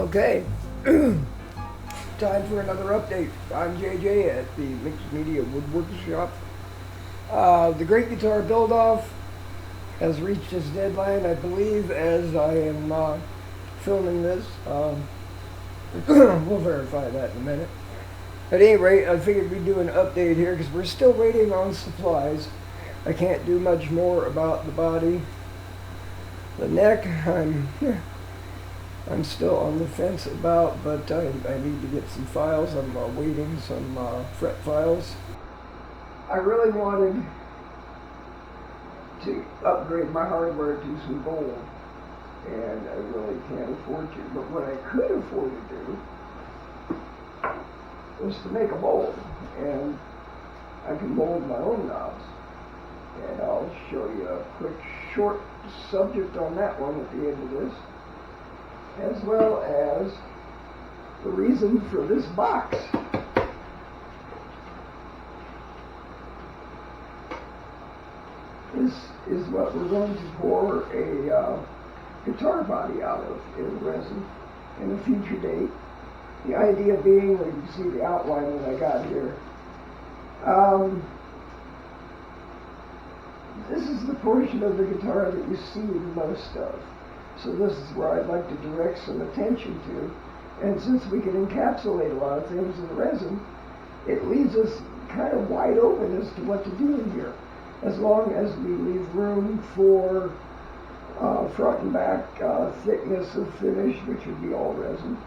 Okay, time for another update. I'm JJ at the Mixed Media Woodworking Shop. The Great Guitar Build-Off has reached its deadline, I believe, as I am filming this. We'll verify that in a minute. At any rate, I figured we'd do an update here because we're still waiting on supplies. I can't do much more about the body. The neck, I'm still on the fence about, but I need to get some files. I'm waiting some fret files. I really wanted to upgrade my hardware to some gold, and I really can't afford to. But what I could afford to do was to make a mold, and I can mold my own knobs. And I'll show you a quick short subject on that one at the end of this, as well as the reason for this box. This is what we're going to pour a guitar body out of in resin in a future date. The idea being, that you can see the outline that I got here. This is the portion of the guitar that you see the most of. So this is where I'd like to direct some attention to. And since we can encapsulate a lot of things in resin, it leaves us kind of wide open as to what to do in here, as long as we leave room for front and back thickness of finish, which would be all resin.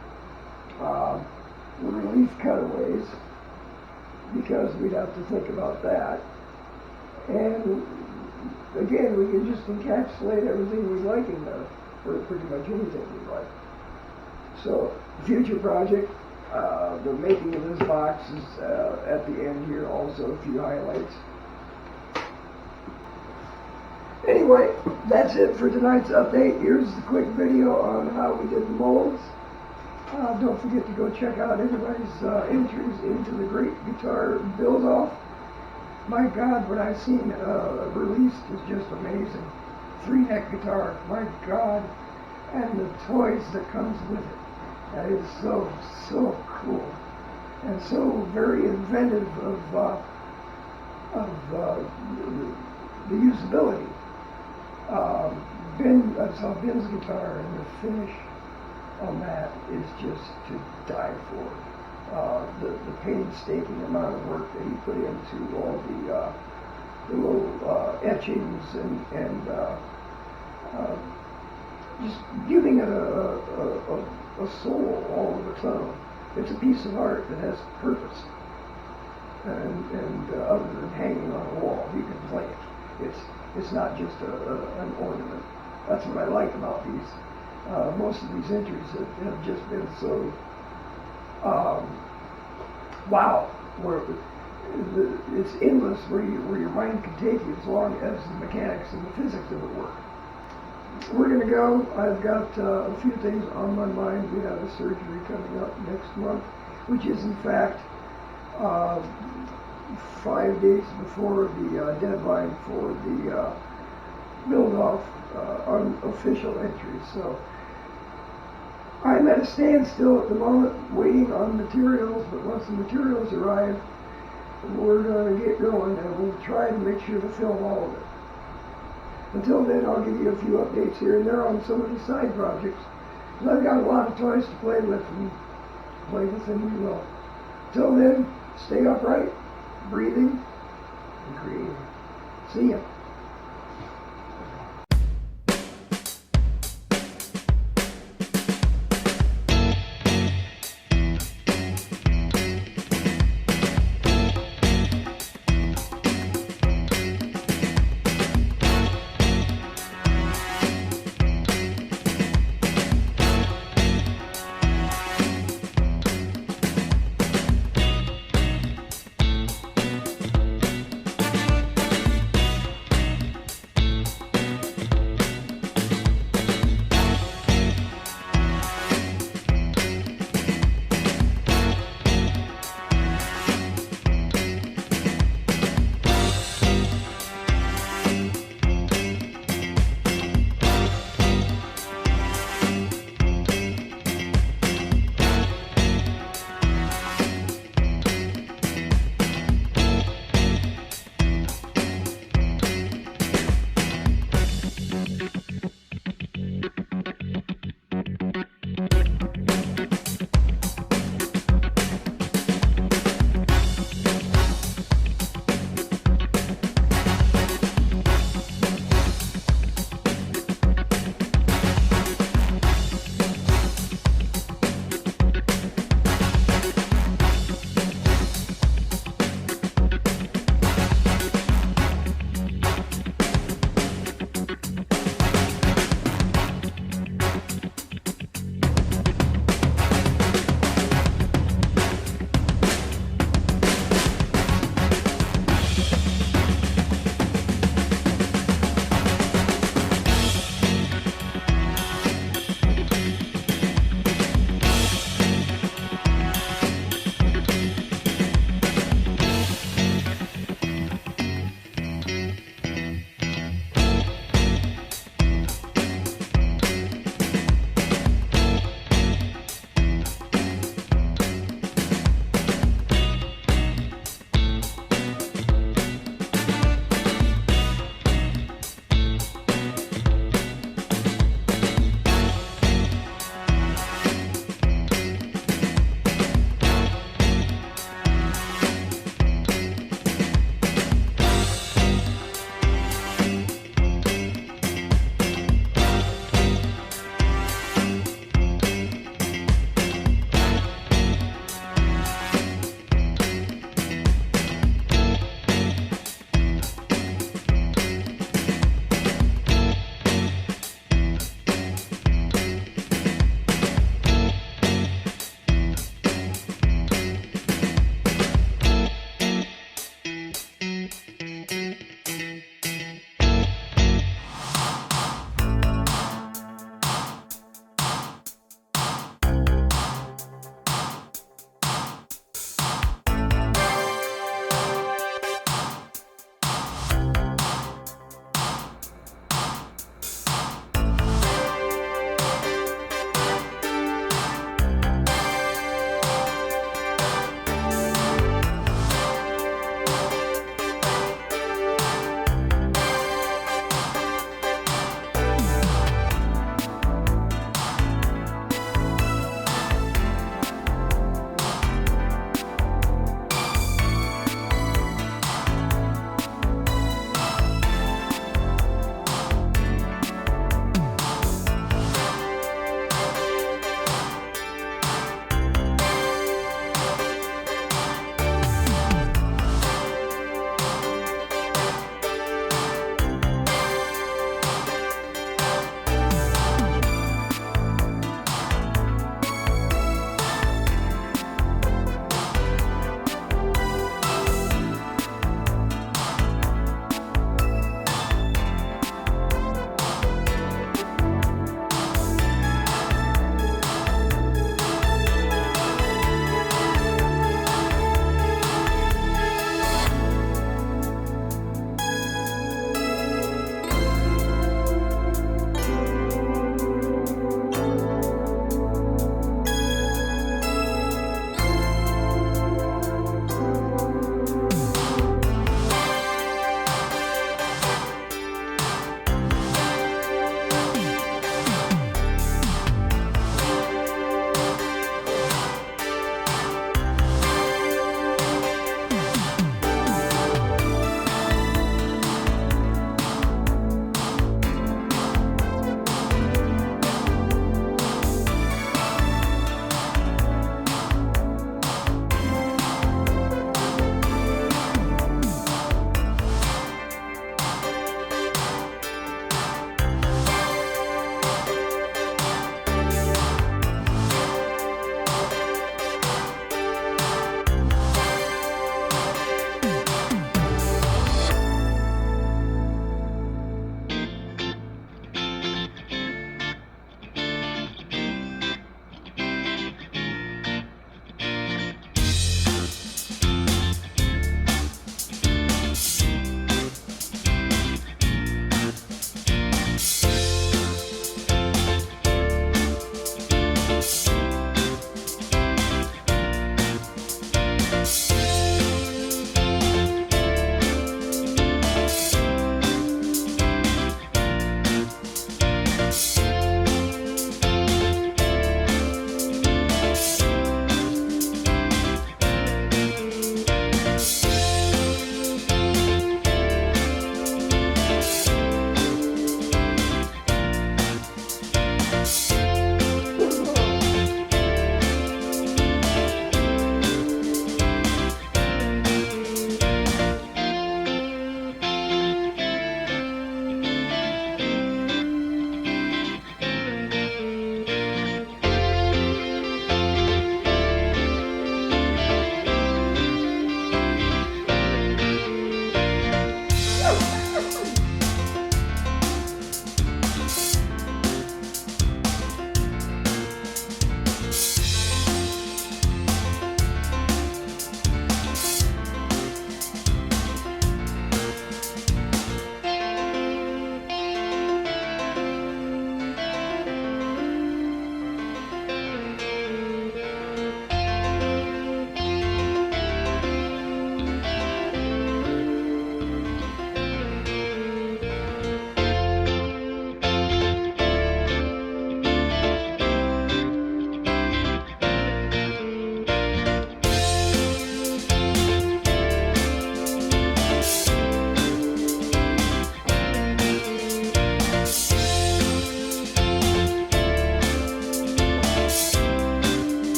Relief cutaways, because we'd have to think about that. And again, we can just encapsulate everything we like in there, or pretty much anything we like. So, future project, the making of this box is at the end here, also a few highlights. Anyway, that's it for tonight's update. Here's the quick video on how we did the molds. Don't forget to go check out everybody's entries into the Great Guitar Build-Off. My God, what I've seen released is just amazing. 3-neck guitar, my God, and the toys that comes with it. That is so cool, and so very inventive of the usability. I saw Ben's guitar, and the finish on that is just to die for. The painstaking amount of work that he put into all the little etchings and just giving it a soul all of its own. It's a piece of art that has purpose, and other than hanging on a wall, you can play it. It's not just an ornament. That's what I like about these. Most of these entries have just been so wow, where it's endless where your mind can take you as long as the mechanics and the physics of it work. We're going to go. I've got a few things on my mind. We have a surgery coming up next month, which is in fact 5 days before the deadline for the build-off unofficial entries. So I'm at a standstill at the moment, waiting on materials, but once the materials arrive, we're going to get going, and we'll try to make sure to film all of it. Until then, I'll give you a few updates here and there on some of these side projects. I've got a lot of toys to play with, and play with them we will. Till then, stay upright, breathing, and creating. See ya.